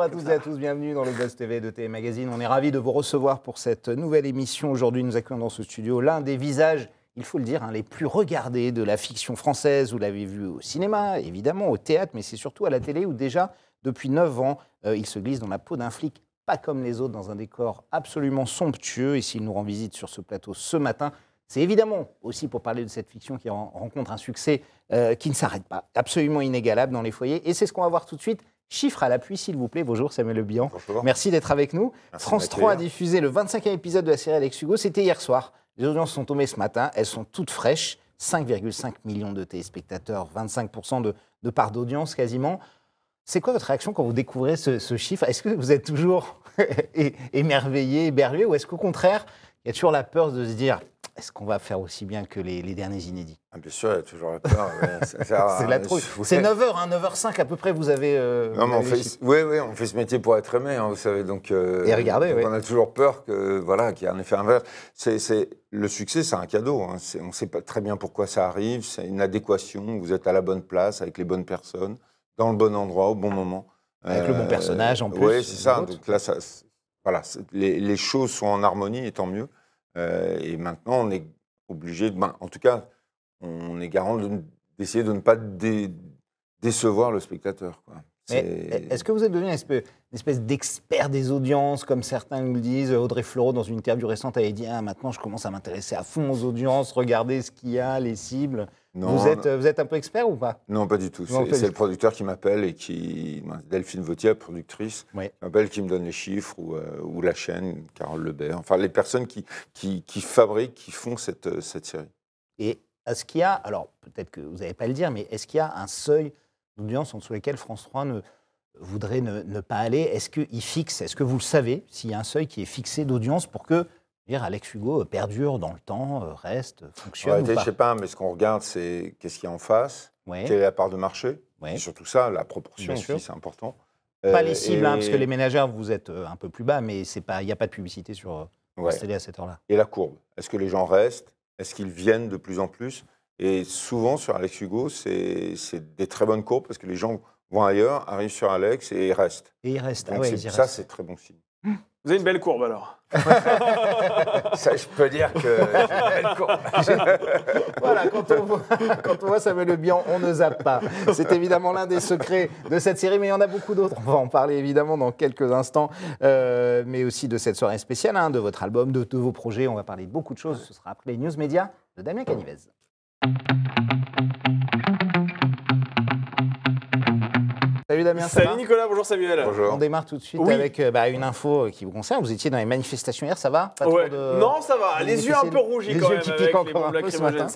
Bonjour à toutes et à tous, bienvenue dans le Buzz TV de TV Magazine. On est ravis de vous recevoir pour cette nouvelle émission. Aujourd'hui, nous accueillons dans ce studio l'un des visages, il faut le dire, les plus regardés de la fiction française. Vous l'avez vu au cinéma, évidemment, au théâtre, mais c'est surtout à la télé où déjà, depuis 9 ans, il se glisse dans la peau d'un flic pas comme les autres, dans un décor absolument somptueux. Et s'il nous rend visite sur ce plateau ce matin, c'est évidemment aussi pour parler de cette fiction qui rencontre un succès qui ne s'arrête pas, absolument inégalable dans les foyers. Et c'est ce qu'on va voir tout de suite. Chiffres à l'appui, s'il vous plaît. Bonjour Samuel Le Bihan. Bonjour. Merci d'être avec nous. Merci France 3 a diffusé le 25e épisode de la série Alex Hugo. C'était hier soir. Les audiences sont tombées ce matin. Elles sont toutes fraîches. 5,5 millions de téléspectateurs, 25% de part d'audience quasiment. C'est quoi votre réaction quand vous découvrez ce chiffre? Est-ce que vous êtes toujours émerveillé, éberlué, ou est-ce qu'au contraire, il y a toujours la peur de se dire est-ce qu'on va faire aussi bien que les derniers inédits? Bien sûr, il y a toujours la peur. C'est la trouille. C'est 9h, 9h05 à peu près, vous avez... non, mais on fait ce métier pour être aimé, hein, vous savez. Donc, et regardez, donc on a toujours peur voilà, qu'il y ait un effet inverse. Le succès, c'est un cadeau. Hein. On ne sait pas très bien pourquoi ça arrive. C'est une adéquation. Vous êtes à la bonne place, avec les bonnes personnes, dans le bon endroit, au bon moment. Avec le bon personnage, en plus. Oui, c'est ça. Donc là, voilà, les choses sont en harmonie, et tant mieux. Et maintenant, on est obligé, en tout cas, on est garant d'essayer de ne pas décevoir le spectateur, quoi. Est-ce que vous êtes devenu une espèce d'expert des audiences, comme certains nous le disent? Audrey Fleurot, dans une interview récente, avait dit maintenant, je commence à m'intéresser à fond aux audiences, regarder ce qu'il y a, les cibles. Non, vous êtes un peu expert ou pas? Non, pas du tout. C'est le producteur qui m'appelle et Delphine Vautier, productrice, m'appelle, qui me donne les chiffres, ou la chaîne, Carole Lebert, enfin les personnes qui fabriquent, qui font cette série. Et est-ce qu'il y a, alors peut-être que vous n'allez pas le dire, mais est-ce qu'il y a un seuil d'audience en dessous lesquels France 3 voudrait ne pas aller? Est-ce qu'il fixe, est-ce que vous le savez, s'il y a un seuil qui est fixé d'audience pour que Alex Hugo perdure dans le temps, reste, fonctionne? En réalité, je ne sais pas, mais ce qu'on regarde, c'est qu'est-ce qu'il y a en face, quelle est la part de marché, et surtout ça, la proportion aussi, c'est important. Pas les cibles, parce que les ménagères, vous êtes un peu plus bas, mais il n'y a pas de publicité sur la télé à cette heure-là. Et la courbe, est-ce que les gens restent? Est-ce qu'ils viennent de plus en plus? Et souvent, sur Alex Hugo, c'est des très bonnes courbes, parce que les gens vont ailleurs, arrivent sur Alex et ils restent. Et ils restent. Donc ça, c'est très bon signe. Vous avez une belle courbe, alors. Ça, je peux dire que j'ai une belle courbe. Voilà, quand on voit Samuel Le Bihan, on ne zappe pas. C'est évidemment l'un des secrets de cette série, mais il y en a beaucoup d'autres. On va en parler évidemment dans quelques instants, mais aussi de cette soirée spéciale, de votre album, de vos projets. On va parler de beaucoup de choses. Ce sera après les news médias de Damien Canivez. Salut Damien, ça va? Salut Nicolas, bonjour Samuel. Bonjour. On démarre tout de suite avec une info qui vous concerne. Vous étiez dans les manifestations hier, ça va? Pas trop Non, ça va. Les yeux un peu rougis quand même. Les yeux qui piquent encore un peu ce matin.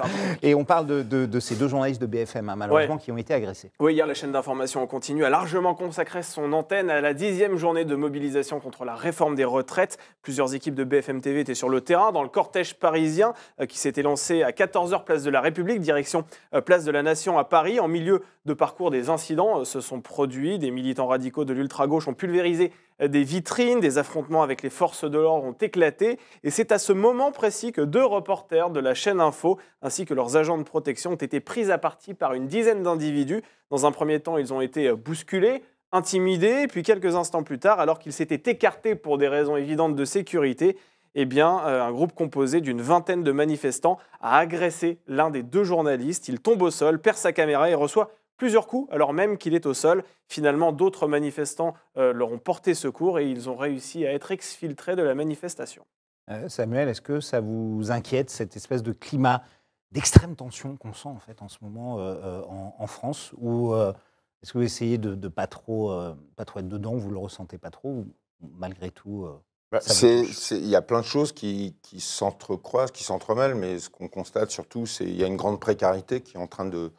Et on parle de ces deux journalistes de BFM, malheureusement, qui ont été agressés. Oui, hier, la chaîne d'information en continu a largement consacré son antenne à la 10e journée de mobilisation contre la réforme des retraites. Plusieurs équipes de BFM TV étaient sur le terrain dans le cortège parisien qui s'était lancé à 14h place de la République, direction place de la Nation à Paris. En milieu de parcours, des incidents se sont produits. Des militants radicaux de l'ultra-gauche ont pulvérisé des vitrines, des affrontements avec les forces de l'ordre ont éclaté. Et c'est à ce moment précis que 2 reporters de la chaîne Info, ainsi que leurs agents de protection, ont été pris à partie par une dizaine d'individus. Dans un premier temps, ils ont été bousculés, intimidés, puis quelques instants plus tard, alors qu'ils s'étaient écartés pour des raisons évidentes de sécurité, un groupe composé d'une vingtaine de manifestants a agressé l'un des 2 journalistes. Il tombe au sol, perd sa caméra et reçoit plusieurs coups, alors même qu'il est au sol. Finalement, d'autres manifestants leur ont porté secours et ils ont réussi à être exfiltrés de la manifestation. Samuel, est-ce que ça vous inquiète, cette espèce de climat d'extrême tension qu'on sent en fait en ce moment en France, ou est-ce que vous essayez de ne pas trop être dedans, vous ne le ressentez pas trop, ou malgré tout il y a plein de choses qui s'entrecroisent, qui s'entremêlent, mais ce qu'on constate surtout, c'est qu'il y a une grande précarité qui est en train de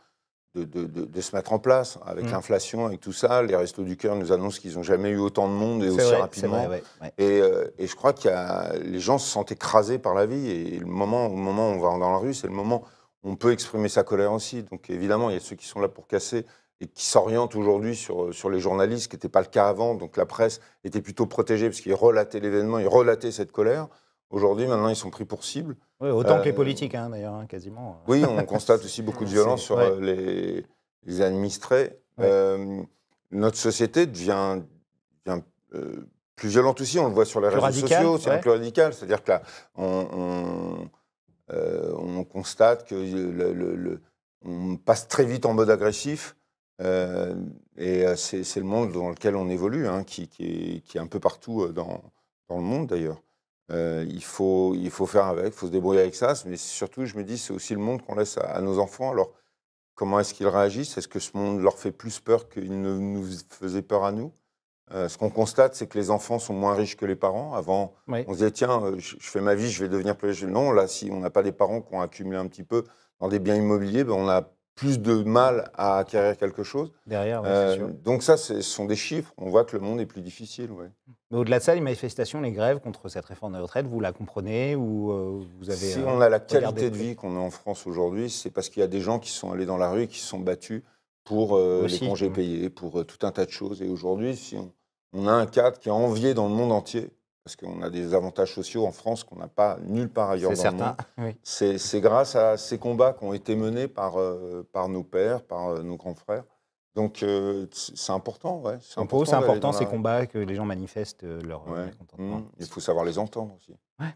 se mettre en place, avec l'inflation, avec tout ça. Les Restos du Cœur nous annoncent qu'ils n'ont jamais eu autant de monde et aussi rapidement. Vrai, ouais. Et je crois que les gens se sentent écrasés par la vie, et au moment où on va dans la rue, c'est le moment où on peut exprimer sa colère aussi. Donc évidemment, il y a ceux qui sont là pour casser et qui s'orientent aujourd'hui sur les journalistes, ce qui n'était pas le cas avant. Donc la presse était plutôt protégée parce qu'ils relataient l'événement, ils relataient cette colère. Aujourd'hui, maintenant, ils sont pris pour cible. Oui, autant que les politiques, d'ailleurs, quasiment. Oui, on constate aussi beaucoup de violence sur les administrés. Notre société devient devient plus violente aussi. On le voit sur les réseaux sociaux, c'est un peu radical. C'est-à-dire que là, on constate que on passe très vite en mode agressif. Et c'est le monde dans lequel on évolue, hein, qui est un peu partout dans le monde d'ailleurs. Il faut faire avec, il faut se débrouiller avec ça. Mais surtout, je me dis, c'est aussi le monde qu'on laisse à nos enfants. Alors, comment est-ce qu'ils réagissent? Est-ce que ce monde leur fait plus peur qu'il ne nous faisait peur à nous? Ce qu'on constate, c'est que les enfants sont moins riches que les parents. Avant, on se disait, tiens, je fais ma vie, je vais devenir plus riche. Non, là, si on n'a pas des parents qui ont accumulé un petit peu dans des biens immobiliers, ben, on a plus de mal à acquérir quelque chose. Derrière, c'est sûr. Donc ça, ce sont des chiffres. On voit que le monde est plus difficile. Ouais. Mais au-delà de ça, les manifestations, les grèves contre cette réforme des retraites, vous la comprenez ou vous avez Si on a la qualité de vie qu'on a en France aujourd'hui, c'est parce qu'il y a des gens qui sont allés dans la rue et qui se sont battus pour les congés payés, pour tout un tas de choses. Et aujourd'hui, si on a un cadre qui est envié dans le monde entier, parce qu'on a des avantages sociaux en France qu'on n'a pas nulle part ailleurs dans le monde. Oui. C'est grâce à ces combats qui ont été menés par nos pères, par nos grands frères. Donc c'est important, ouais. C'est important ces combats, que les gens manifestent leur mécontentement. Il faut savoir les entendre aussi. Ouais.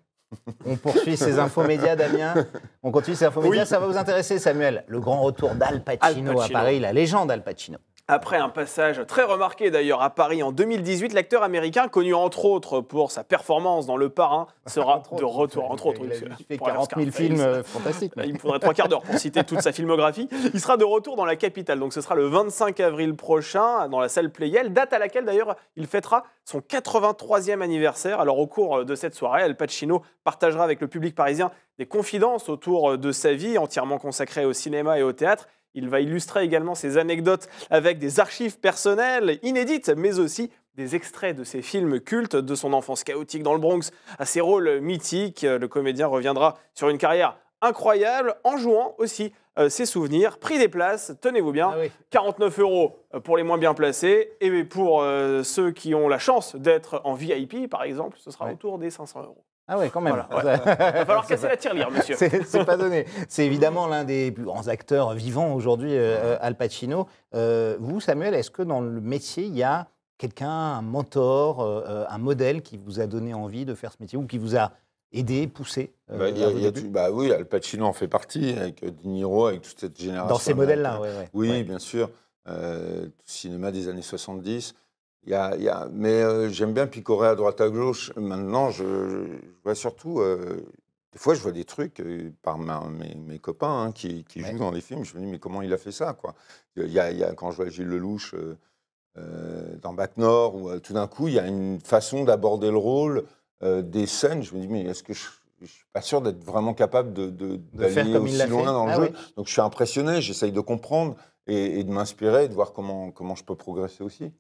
On poursuit ces infos médias, Damien. On continue ces infos médias. Ça va vous intéresser, Samuel. Le grand retour d'Al Pacino à Paris, la légende Al Pacino. Après un passage très remarqué d'ailleurs à Paris en 2018, l'acteur américain, connu entre autres pour sa performance dans Le Parrain, sera de retour. Entre autres, il a fait 40 000 films fantastiques. Il me faudrait 3 quarts d'heure pour citer toute sa filmographie. Il sera de retour dans la capitale, donc ce sera le 25 avril prochain dans la salle Pleyel, date à laquelle d'ailleurs il fêtera son 83e anniversaire. Alors au cours de cette soirée, Al Pacino partagera avec le public parisien des confidences autour de sa vie, entièrement consacrée au cinéma et au théâtre. Il va illustrer également ses anecdotes avec des archives personnelles inédites, mais aussi des extraits de ses films cultes, de son enfance chaotique dans le Bronx à ses rôles mythiques. Le comédien reviendra sur une carrière incroyable en jouant aussi ses souvenirs. Prix des places, tenez-vous bien, 49 € pour les moins bien placés. Et pour ceux qui ont la chance d'être en VIP, par exemple, ce sera autour des 500 €. Ah ouais, quand même. Voilà, Il va falloir casser la tirelire, monsieur. C'est pas donné. C'est évidemment l'un des plus grands acteurs vivants aujourd'hui, Al Pacino. Vous, Samuel, est-ce que dans le métier, il y a quelqu'un, un mentor, un modèle qui vous a donné envie de faire ce métier ou qui vous a aidé, poussé oui, Al Pacino en fait partie, avec De Niro, avec toute cette génération. Dans ces modèles-là, oui, bien sûr. Cinéma des années 70. Mais j'aime bien picorer à droite à gauche. Maintenant, je vois surtout... des fois, je vois des trucs par mes copains qui jouent dans les films. Je me dis, mais comment il a fait ça, quoi. Quand je vois Gilles Lelouch dans Bac Nord, où tout d'un coup, il y a une façon d'aborder le rôle, des scènes. Je me dis, mais est-ce que je ne suis pas sûr d'être vraiment capable d'aller aussi loin dans le jeu. Oui. Donc, je suis impressionné, j'essaye de comprendre et de m'inspirer, de voir comment je peux progresser aussi.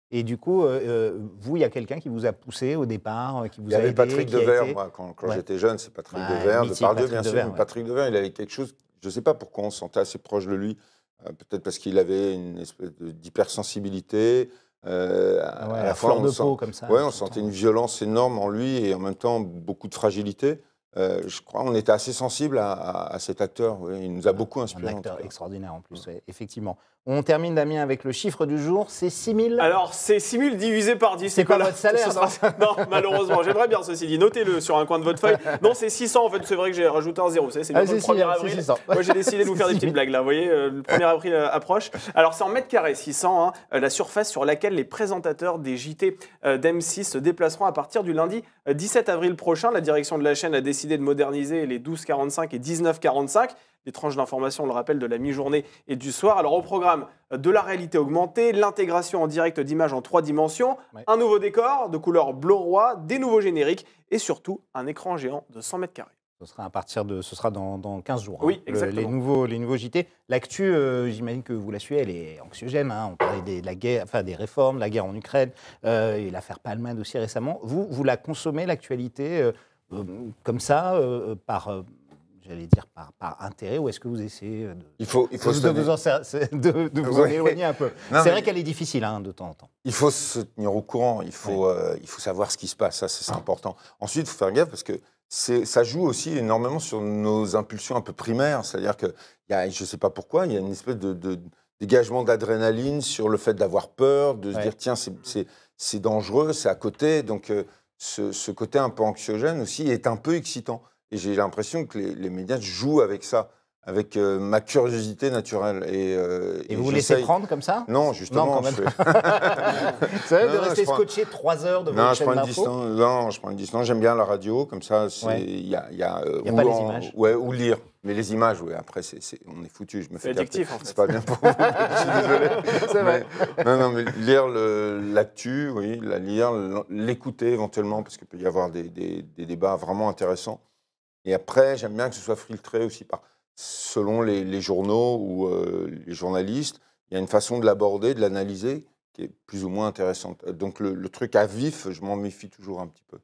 Et du coup, vous, il y a quelqu'un qui vous a poussé au départ, qui vous a aidé. Il y avait Patrick Devers, moi, quand j'étais jeune, c'est Patrick Devers, de Depardieu, bien sûr. Mais Patrick Devers, il avait quelque chose, je ne sais pas pourquoi on se sentait assez proche de lui, peut-être parce qu'il avait une espèce d'hypersensibilité. À la fois, fleur de peau, comme ça. Oui, on sentait une violence énorme en lui et en même temps beaucoup de fragilité. Je crois qu'on était assez sensible à cet acteur. Oui. Il nous a beaucoup inspiré. Un acteur extraordinaire en plus, effectivement. On termine, Damien, avec le chiffre du jour, c'est 6 000. Alors, c'est 6 000 divisé par 10. C'est pas votre salaire, non, malheureusement. J'aimerais bien, ceci dit. Notez-le sur un coin de votre feuille. Non, c'est 600. En fait, c'est vrai que j'ai rajouté un zéro. C'est bien le 1er avril. Moi, j'ai décidé de vous faire des petites blagues, là. Vous voyez, le 1er avril approche. Alors, c'est en mètres carrés, 600, la surface sur laquelle les présentateurs des JT d'M6 se déplaceront à partir du lundi 17 avril prochain. La direction de la chaîne a décidé de moderniser les 12h45 et 19h45. Des tranches d'information, on le rappelle, de la mi-journée et du soir. Alors au programme, de la réalité augmentée, l'intégration en direct d'images en 3 dimensions, un nouveau décor de couleur bleu roi, des nouveaux génériques et surtout un écran géant de 100 mètres carrés. Ce sera dans 15 jours. Oui, exactement. Les nouveaux JT. L'actu, j'imagine que vous la suivez, elle est anxiogène. On parlait de la guerre, des réformes, la guerre en Ukraine, et l'affaire Palmade aussi récemment. Vous la consommez, l'actualité, comme ça, j'allais dire par intérêt, ou est-ce que vous essayez de vous en éloigner un peu? C'est vrai qu'elle est difficile de temps en temps. Il faut se tenir au courant, il faut savoir ce qui se passe, ça c'est important. Ensuite, il faut faire gaffe parce que ça joue aussi énormément sur nos impulsions un peu primaires, c'est-à-dire que, je ne sais pas pourquoi, il y a une espèce de dégagement d'adrénaline sur le fait d'avoir peur, de se dire tiens, c'est dangereux, c'est à côté. Donc, ce côté un peu anxiogène aussi est un peu excitant. Et j'ai l'impression que les médias jouent avec ça, avec ma curiosité naturelle. Et vous laissez prendre comme ça? Non, justement. Non, quand même. C'est vrai de rester scotché 3 heures devant une chaîne d'info? Non, je prends une distance. J'aime bien la radio, comme ça, il y a pas les images. Ouais, ou lire. Mais les images, oui, après, on est foutu. Je me fais addictif, en fait. C'est pas bien pour vous, je suis désolé. C'est vrai. Mais lire l'actu, oui, la lire, l'écouter éventuellement, parce qu'il peut y avoir des débats vraiment intéressants. Et après, j'aime bien que ce soit filtré aussi selon les journaux ou les journalistes. Il y a une façon de l'aborder, de l'analyser, qui est plus ou moins intéressante. Donc le truc à vif, je m'en méfie toujours un petit peu.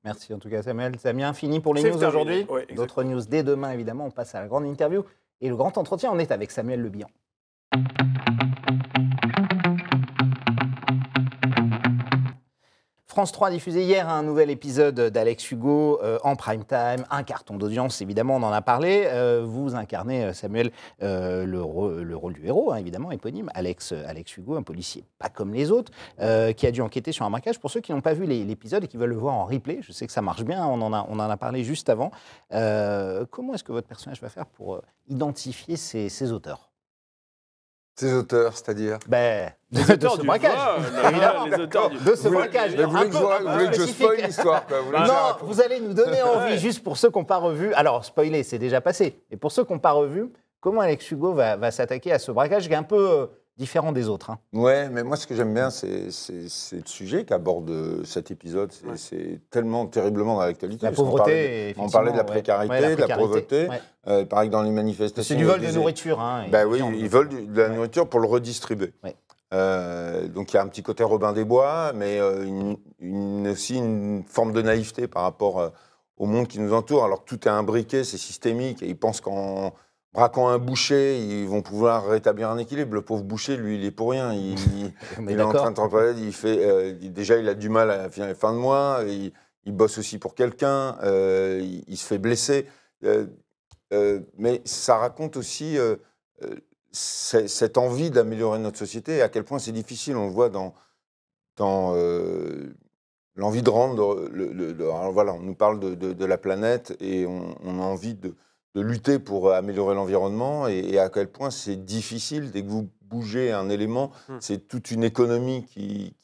Merci en tout cas Samuel. Samien, fini pour les C'est news terminé. aujourd'hui. Ouais, D'autres news dès demain évidemment. On passe à la grande interview. Et le grand entretien, on est avec Samuel Le Bihan. France 3 a diffusé hier un nouvel épisode d'Alex Hugo en prime time, un carton d'audience, évidemment, on en a parlé. Vous incarnez, Samuel, le rôle du héros, évidemment, éponyme, Alex Hugo, un policier pas comme les autres, qui a dû enquêter sur un braquage. Pour ceux qui n'ont pas vu l'épisode et qui veulent le voir en replay, je sais que ça marche bien, on en a parlé juste avant. Comment est-ce que votre personnage va faire pour identifier ses auteurs? Ces auteurs, c'est-à-dire les auteurs du braquage, évidemment. Les auteurs de ce braquage. Vous voulez que je spoil l'histoire? Non, vous allez nous donner envie, juste pour ceux qui n'ont pas revu. Alors, spoiler, c'est déjà passé. Et pour ceux qui n'ont pas revu, comment Alex Hugo va s'attaquer à ce braquage qui est un peu différent des autres. Ouais, mais moi, ce que j'aime bien, c'est le sujet qu'aborde cet épisode. C'est tellement terriblement dans l'actualité. La pauvreté, on parlait de la précarité, de la pauvreté. Pareil que dans les manifestations. C'est du vol de nourriture. Oui, ils volent de la nourriture pour le redistribuer. Ouais. Donc il y a un petit côté Robin des Bois, mais aussi une forme de naïveté par rapport au monde qui nous entoure. Alors tout est imbriqué, c'est systémique, et ils pensent qu'en braquant un boucher, ils vont pouvoir rétablir un équilibre. Le pauvre boucher, lui, il est pour rien. Il est en train de travailler, déjà il a du mal à finir les fins de mois, il bosse aussi pour quelqu'un, il se fait blesser. Mais ça raconte aussi cette envie d'améliorer notre société et à quel point c'est difficile. On le voit dans l'envie de rendre... alors voilà, on nous parle de la planète et on a envie de lutter pour améliorer l'environnement et à quel point c'est difficile. Dès que vous bougez un élément, c'est toute une économie qui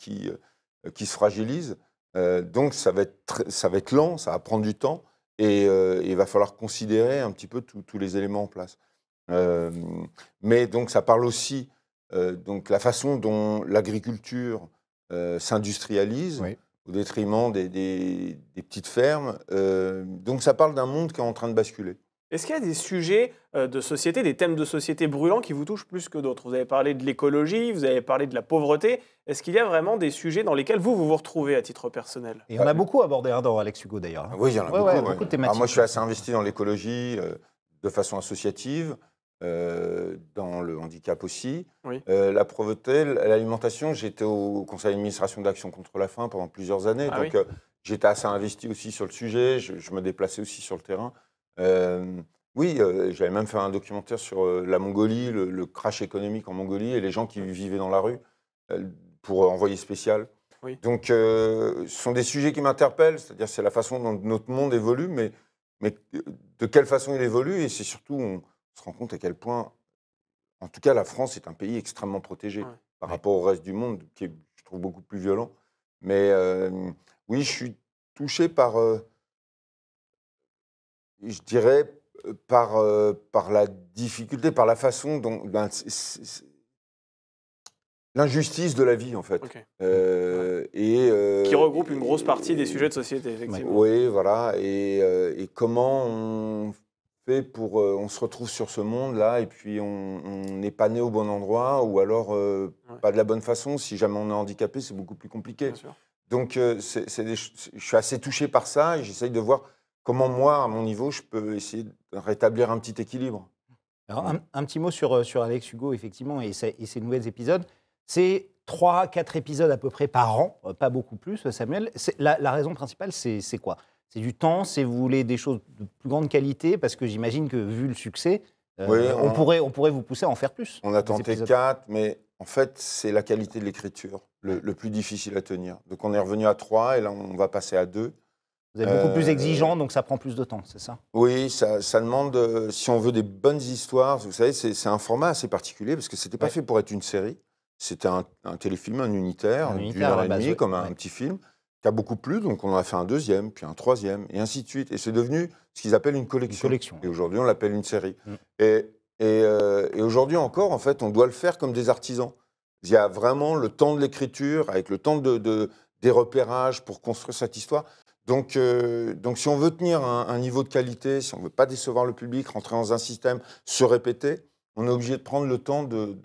se fragilise. Donc ça va être lent, ça va prendre du temps et il va falloir considérer un petit peu tous les éléments en place. Mais donc ça parle aussi donc la façon dont l'agriculture s'industrialise au détriment des petites fermes. Donc ça parle d'un monde qui est en train de basculer. Est-ce qu'il y a des sujets de société, des thèmes de société brûlants qui vous touchent plus que d'autres? Vous avez parlé de l'écologie, vous avez parlé de la pauvreté. Est-ce qu'il y a vraiment des sujets dans lesquels vous retrouvez à titre personnel? Et on a beaucoup abordé dans Alex Hugo d'ailleurs. Oui, il y en a beaucoup. Beaucoup de thématiques. Alors moi, je suis assez investi dans l'écologie de façon associative, dans le handicap aussi. Oui. La pauvreté, l'alimentation, j'étais au conseil d'administration d'Action contre la faim pendant plusieurs années. Donc j'étais assez investi aussi sur le sujet, je me déplaçais aussi sur le terrain. J'avais même fait un documentaire sur la Mongolie, le crash économique en Mongolie et les gens qui vivaient dans la rue pour Envoyé spécial. Oui. Donc, ce sont des sujets qui m'interpellent, c'est-à-dire c'est la façon dont notre monde évolue, mais de quelle façon il évolue, et c'est surtout, on se rend compte à quel point, en tout cas, la France est un pays extrêmement protégé par rapport au reste du monde, qui est, je trouve, beaucoup plus violent. Mais oui, je suis touché par... je dirais par la difficulté, par la façon dont l'injustice de la vie, en fait. Qui regroupe une grosse partie des sujets de société, effectivement. Oui, voilà. Et comment on fait pour... on se retrouve sur ce monde-là et puis on n'est pas né au bon endroit ou alors pas de la bonne façon. Si jamais on est handicapé, c'est beaucoup plus compliqué. Bien sûr. Donc, je suis assez touché par ça et j'essaye de voir comment moi, à mon niveau, je peux essayer de rétablir un petit équilibre. Alors, un petit mot sur Alex Hugo, effectivement, et ses nouveaux épisodes. C'est 3-4 épisodes à peu près par an, pas beaucoup plus, Samuel. La raison principale, c'est quoi? C'est du temps, c'est vous voulez des choses de plus grande qualité, parce que j'imagine que, vu le succès, on pourrait vous pousser à en faire plus. On a tenté 4, mais en fait, c'est la qualité de l'écriture, le plus difficile à tenir. Donc on est revenu à 3 et là on va passer à 2. Vous êtes beaucoup plus exigeant, donc ça prend plus de temps, c'est ça? Oui, ça demande, si on veut des bonnes histoires, vous savez, c'est un format assez particulier parce que c'était pas fait pour être une série. C'était un téléfilm, un unitaire d'une heure et demie, comme un petit film, qui a beaucoup plu. Donc on en a fait un deuxième, puis un troisième, et ainsi de suite. Et c'est devenu ce qu'ils appellent une collection. Et aujourd'hui, on l'appelle une série. Et aujourd'hui encore, en fait, on doit le faire comme des artisans. Il y a vraiment le temps de l'écriture, avec le temps des repérages pour construire cette histoire. Donc si on veut tenir un niveau de qualité, si on ne veut pas décevoir le public, rentrer dans un système, se répéter, on est obligé de prendre le temps de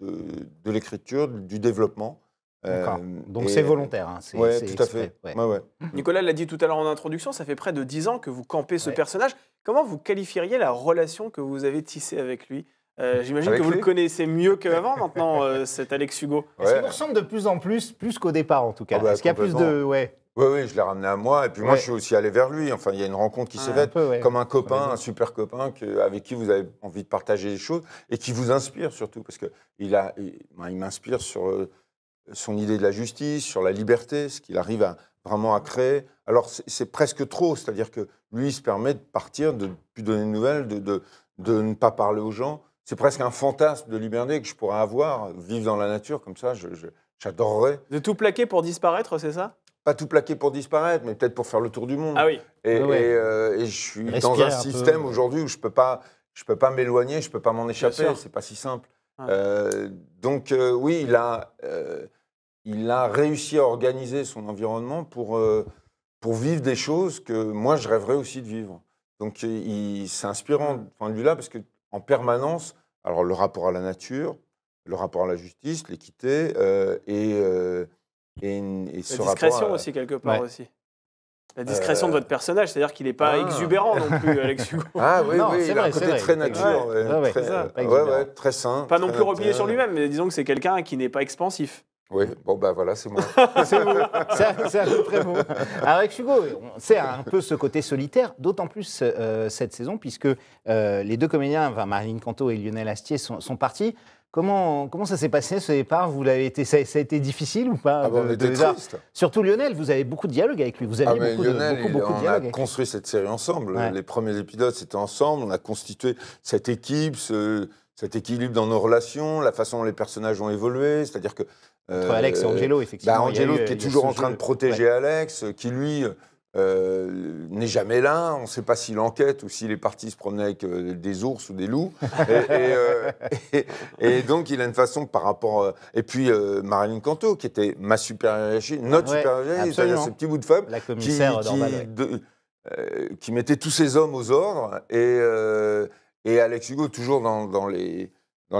l'écriture, du développement. Donc c'est volontaire. Hein, oui, tout à fait. Ouais. Nicolas l'a dit tout à l'heure en introduction, ça fait près de 10 ans que vous campez ce personnage. Comment vous qualifieriez la relation que vous avez tissée avec lui? J'imagine que vous le connaissez mieux qu'avant maintenant, cet Alex Hugo. Est-ce qu'il vous ressemble de plus en plus qu'au départ en tout cas? Est-ce qu'il y a plus de... Oui, je l'ai ramené à moi. Et puis moi, je suis aussi allé vers lui. Enfin, il y a une rencontre qui s'est faite comme un copain, un super copain avec qui vous avez envie de partager des choses et qui vous inspire surtout. Parce qu'il m'inspire sur son idée de la justice, sur la liberté, ce qu'il arrive vraiment à créer. Alors, c'est presque trop. C'est-à-dire que lui, il se permet de partir, de ne plus donner de nouvelles, de ne pas parler aux gens. C'est presque un fantasme de liberté que je pourrais avoir, vivre dans la nature comme ça. J'adorerais. De tout plaquer pour disparaître, c'est ça? Pas tout plaquer pour disparaître, mais peut-être pour faire le tour du monde. Ah oui. Et je suis dans un système aujourd'hui où je peux pas m'éloigner, je peux pas m'en échapper. C'est pas si simple. Donc oui, il a réussi à organiser son environnement pour vivre des choses que moi je rêverais aussi de vivre. Donc c'est inspirant de ce point de vue-là parce que en permanence, alors le rapport à la nature, le rapport à la justice, l'équité et la discrétion aussi, quelque part aussi. La discrétion de votre personnage, c'est-à-dire qu'il n'est pas exubérant non plus, Alex Hugo. Ah oui, il a un côté très nature, très sain. Pas non plus replié sur lui-même, mais disons que c'est quelqu'un qui n'est pas expansif. Oui, bon ben voilà, c'est moi. C'est vous, c'est à peu près vous. Alex Hugo, c'est un peu ce côté solitaire, d'autant plus cette saison, puisque les deux comédiens, Marilyn Canto et Lionel Astier, sont partis. Comment ça s'est passé ce départ? Ça a été difficile ou pas? On était tristes. Surtout Lionel, vous avez beaucoup de dialogue avec lui. Vous aviez beaucoup de dialogue. On a construit cette série ensemble. Les premiers épisodes, c'était ensemble. On a constitué cette équipe, cet équilibre dans nos relations, la façon dont les personnages ont évolué. C'est-à-dire que entre Alex et Angelo, effectivement. Angelo qui est toujours en train de protéger Alex, qui lui n'est jamais là. On ne sait pas s'il enquête ou s'il est parti se promener avec des ours ou des loups. et donc, il a une façon par rapport... et puis, Marilyn Canto, qui était ma supérieure hiérarchie, notre supérieure hiérarchie, c'est-à-dire ce petit bout de femme la commissaire qui mettait tous ses hommes aux ordres. Et Alex Hugo, toujours dans les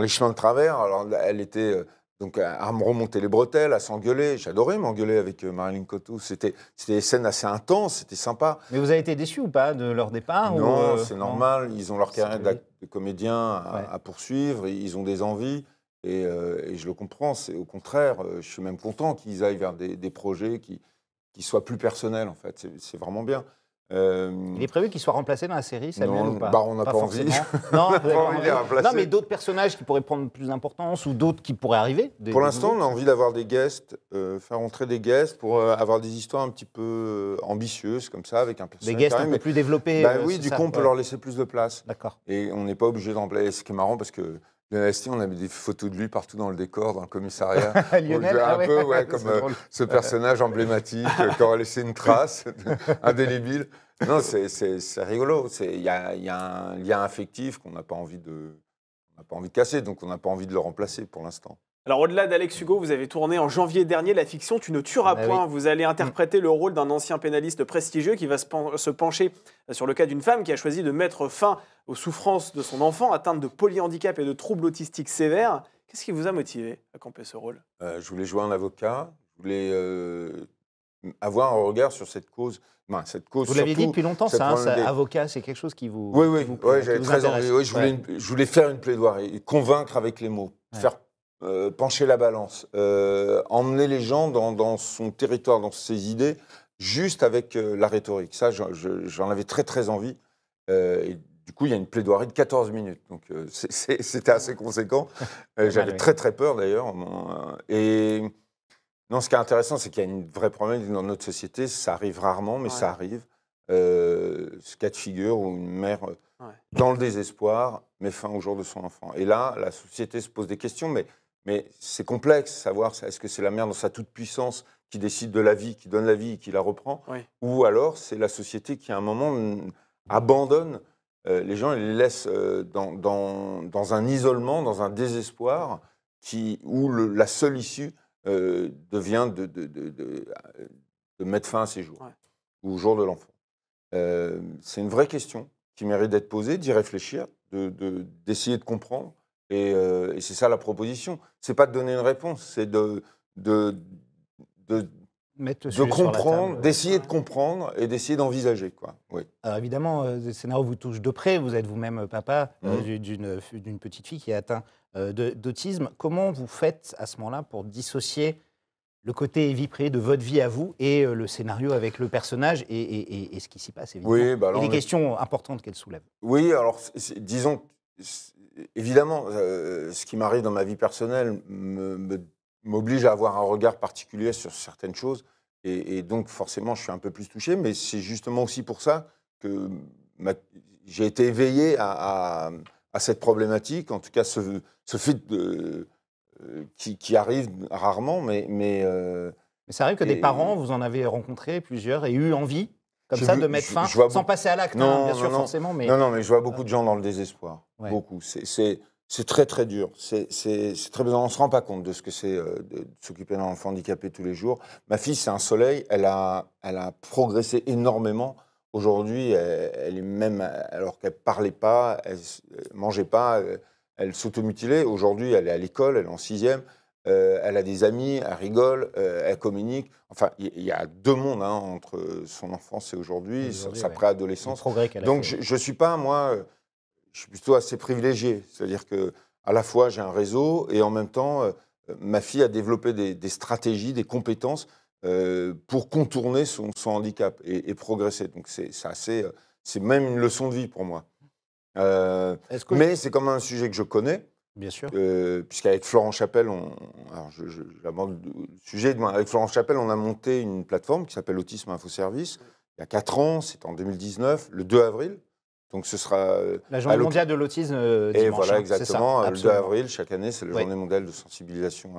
chemins de travers. Alors, elle était... Donc, à me remonter les bretelles, à s'engueuler. J'adorais m'engueuler avec Marilyn Canto. C'était des scènes assez intenses, c'était sympa. Mais vous avez été déçu ou pas de leur départ? Non, c'est normal. Ils ont leur carrière de comédien à poursuivre. Ils ont des envies. Et je le comprends. Au contraire, je suis même content qu'ils aillent vers des projets qui soient plus personnels, en fait. C'est vraiment bien. Il est prévu qu'il soit remplacé dans la série, Samuel, ou pas? On n'a pas envie. Non, mais d'autres personnages qui pourraient prendre plus d'importance ou d'autres qui pourraient arriver. Pour l'instant, on a envie d'avoir des guests, faire entrer des guests pour avoir des histoires un petit peu ambitieuses, comme ça, avec un personnage. Des guests un peu plus développés. Oui, du coup, on peut leur laisser plus de place. D'accord. Et on n'est pas obligé de remplacer. Ce qui est marrant, parce que Lionel Astier, on avait des photos de lui partout dans le décor, dans le commissariat. Lionel, un peu comme ce personnage emblématique qui aurait laissé une trace indélébile. Non, c'est rigolo. Il y a un lien affectif qu'on n'a pas envie de casser, donc on n'a pas envie de le remplacer pour l'instant. Alors, au-delà d'Alex Hugo, vous avez tourné en janvier dernier la fiction Tu ne tueras point. Oui. Vous allez interpréter le rôle d'un ancien pénaliste prestigieux qui va se pencher sur le cas d'une femme qui a choisi de mettre fin aux souffrances de son enfant atteinte de polyhandicap et de troubles autistiques sévères. Qu'est-ce qui vous a motivé à camper ce rôle? Je voulais jouer un avocat. Je voulais avoir un regard sur cette cause. Cette cause, vous l'aviez dit depuis longtemps, avocat, c'est quelque chose qui vous... Oui, j'avais très envie. Oui, je voulais faire une plaidoirie, convaincre avec les mots, faire pencher la balance, emmener les gens dans son territoire, dans ses idées, juste avec la rhétorique. Ça, j'en avais très, très envie. Et du coup, il y a une plaidoirie de 14 minutes. Donc, c'était assez conséquent. J'avais très, très peur, d'ailleurs. Et non, ce qui est intéressant, c'est qu'il y a une vraie problématique dans notre société. Ça arrive rarement, mais ça arrive. Ce cas de figure où une mère, dans le désespoir, met fin au jour de son enfant. Et là, la société se pose des questions, mais c'est complexe, savoir est-ce que c'est la mère dans sa toute-puissance qui décide de la vie, qui donne la vie et qui la reprend, ou alors c'est la société qui, à un moment, abandonne les gens et les laisse dans un isolement, dans un désespoir, où la seule issue devient de mettre fin à ses jours, ou au jour de l'enfant. C'est une vraie question qui mérite d'être posée, d'y réfléchir, d'essayer de comprendre. Et c'est ça la proposition. C'est pas de donner une réponse, c'est de comprendre, d'essayer de comprendre et d'essayer d'envisager, quoi. Oui. Alors évidemment, ce scénario vous touche de près. Vous êtes vous-même papa d'une petite fille qui est atteinte d'autisme. Comment vous faites à ce moment-là pour dissocier le côté vie privée de votre vie à vous et le scénario avec le personnage et ce qui s'y passe, évidemment, et les questions importantes qu'elle soulève? Oui, alors disons, évidemment, ce qui m'arrive dans ma vie personnelle m'oblige à avoir un regard particulier sur certaines choses. Et donc, forcément, je suis un peu plus touché. Mais c'est justement aussi pour ça que j'ai été éveillé à cette problématique, en tout cas ce fait qui arrive rarement. Mais ça arrive que des parents, vous en avez rencontré plusieurs et eu envie, comme ça, de mettre fin, sans passer à l'acte, bien sûr, forcément. Mais... Non, mais je vois beaucoup de gens dans le désespoir. Beaucoup. C'est très, très dur. C'est très besoin. On ne se rend pas compte de ce que c'est de s'occuper d'un enfant handicapé tous les jours. Ma fille, c'est un soleil. Elle a progressé énormément. Aujourd'hui, elle est même, alors qu'elle ne parlait pas, elle ne mangeait pas, elle s'automutilait. Aujourd'hui, elle est à l'école, elle est en 6e. Elle a des amis, elle rigole, elle communique. Enfin, il y a deux mondes entre son enfance et aujourd'hui, sa préadolescence. Donc, je ne suis pas, moi... Je suis plutôt assez privilégié, c'est-à-dire qu'à la fois j'ai un réseau et en même temps ma fille a développé des stratégies, des compétences pour contourner son handicap et progresser. Donc c'est même une leçon de vie pour moi. Mais c'est comme un sujet que je connais. Bien sûr. Puisqu'avec Florent Chapelle, alors j'aborde le sujet. Avec Florent Chapelle, on a monté une plateforme qui s'appelle Autisme Info Service. Il y a 4 ans, c'était en 2019, le 2 avril. Donc ce sera la journée mondiale de l'autisme dimanche. Et voilà, exactement. Le 2 avril, chaque année, c'est la journée mondiale de sensibilisation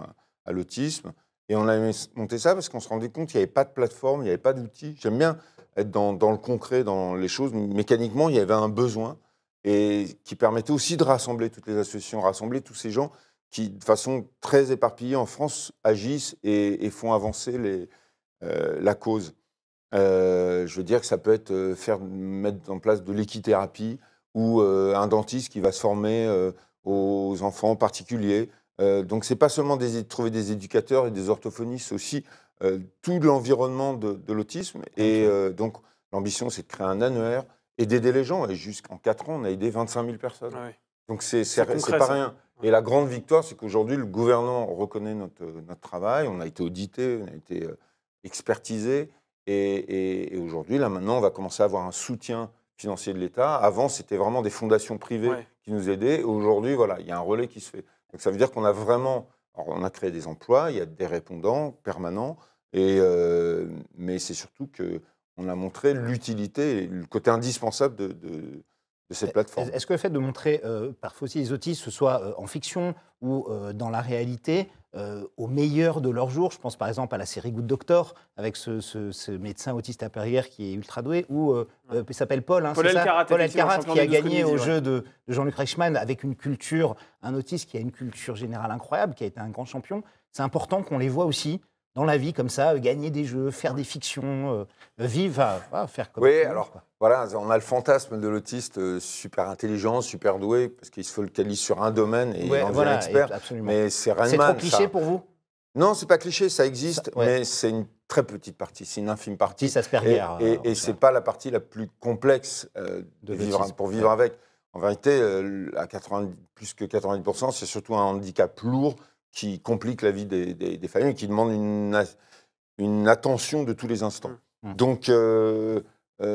à l'autisme. Et on a monté ça parce qu'on se rendait compte qu'il n'y avait pas de plateforme, il n'y avait pas d'outils. J'aime bien être dans le concret, dans les choses. Mécaniquement, il y avait un besoin et qui permettait aussi de rassembler toutes les associations, rassembler tous ces gens qui, de façon très éparpillée en France, agissent et font avancer la cause. Je veux dire que ça peut être mettre en place de l'équithérapie ou un dentiste qui va se former aux enfants particuliers. Donc, ce n'est pas seulement trouver des éducateurs et des orthophonistes, c'est aussi tout l'environnement de l'autisme. Et donc, l'ambition, c'est de créer un annuaire et d'aider les gens. Et jusqu'en 4 ans, on a aidé 25 000 personnes. Donc, c'est pas rien. Et la grande victoire, c'est qu'aujourd'hui, le gouvernement reconnaît notre travail. On a été audité, on a été expertisé. Et aujourd'hui, là, maintenant, on va commencer à avoir un soutien financier de l'État. Avant, c'était vraiment des fondations privées qui nous aidaient. Aujourd'hui, voilà, il y a un relais qui se fait. Donc, ça veut dire qu'on a vraiment... Alors, on a créé des emplois, il y a des répondants permanents, mais c'est surtout qu'on a montré l'utilité et le côté indispensable de cette plateforme. Est-ce que le fait de montrer parfois aussi les autistes, que ce soit en fiction ou dans la réalité, au meilleur de leur jour, je pense par exemple à la série Good Doctor, avec ce médecin autiste apérière qui est ultra doué, ou il s'appelle Paul, Paul Elkarat, qui a gagné au jeu de Jean-Luc Reichmann, avec une culture, un autiste qui a une culture générale incroyable, qui a été un grand champion. C'est important qu'on les voit aussi dans la vie, comme ça, gagner des jeux, faire des fictions, vivre, faire comme ça. Oui, alors, voilà, on a le fantasme de l'autiste super intelligent, super doué, parce qu'il se focalise sur un domaine et en devient expert. Mais c'est Rainman. C'est trop cliché pour vous? Non, c'est pas cliché, ça existe, mais c'est une très petite partie, c'est une infime partie. Et c'est pas la partie la plus complexe pour vivre avec. En vérité, à plus que 90%, c'est surtout un handicap lourd qui complique la vie des familles et qui demande une attention de tous les instants. Donc,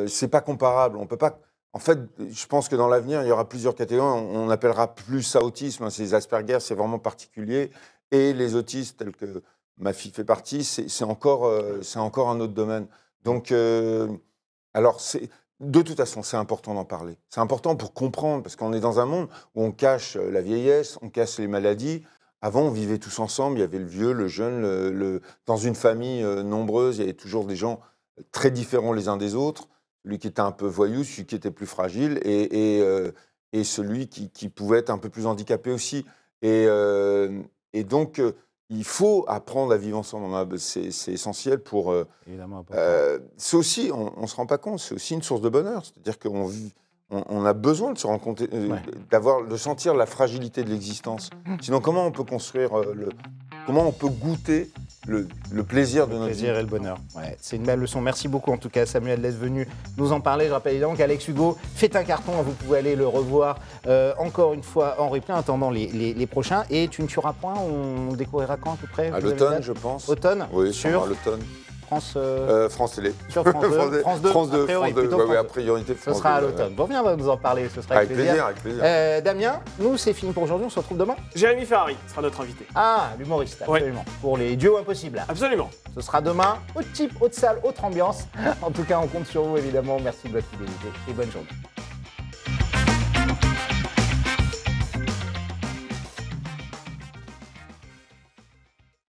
c'est pas comparable. On peut pas En fait, je pense que dans l'avenir, il y aura plusieurs catégories. On appellera plus ça autisme. C'est les Asperger, c'est vraiment particulier. Et les autistes, tels que ma fille fait partie, c'est encore un autre domaine. Donc, alors, de toute façon, c'est important d'en parler. C'est important pour comprendre, parce qu'on est dans un monde où on cache la vieillesse, on cache les maladies. Avant, on vivait tous ensemble. Il y avait le vieux, le jeune. Dans une famille nombreuse, il y avait toujours des gens très différents les uns des autres. Celui qui était un peu voyou, celui qui était plus fragile, et celui qui pouvait être un peu plus handicapé aussi. Et donc, il faut apprendre à vivre ensemble. C'est essentiel pour... Évidemment. c'est aussi, on ne se rend pas compte, c'est aussi une source de bonheur. C'est-à-dire qu'on a besoin de se rendre compte, de sentir la fragilité de l'existence. Sinon, comment on peut construire comment on peut goûter le plaisir de notre vie. Le plaisir et le bonheur. Ouais, c'est une belle leçon. Merci beaucoup en tout cas Samuel d'être venu nous en parler. Je rappelle évidemment qu'Alex Hugo fait un carton. Vous pouvez aller le revoir encore une fois en replay en attendant les prochains. Et tu ne tueras point, on le découvrira quand à peu près? À l'automne, je pense. Automne? Oui, sur à l'automne. France Télé. Sur France 2. France 2. A priorité France 2. Ce sera à l'automne. Bon, viens, on va nous en parler. Ce sera avec plaisir. Avec plaisir. Damien, nous, c'est fini pour aujourd'hui. On se retrouve demain. Jérémy Ferrari sera notre invité. Ah, l'humoriste, absolument. Ouais. Pour les duos impossibles. Absolument. Ce sera demain. Haute type, haute salle, autre ambiance. En tout cas, on compte sur vous, évidemment. Merci de votre fidélité et bonne journée.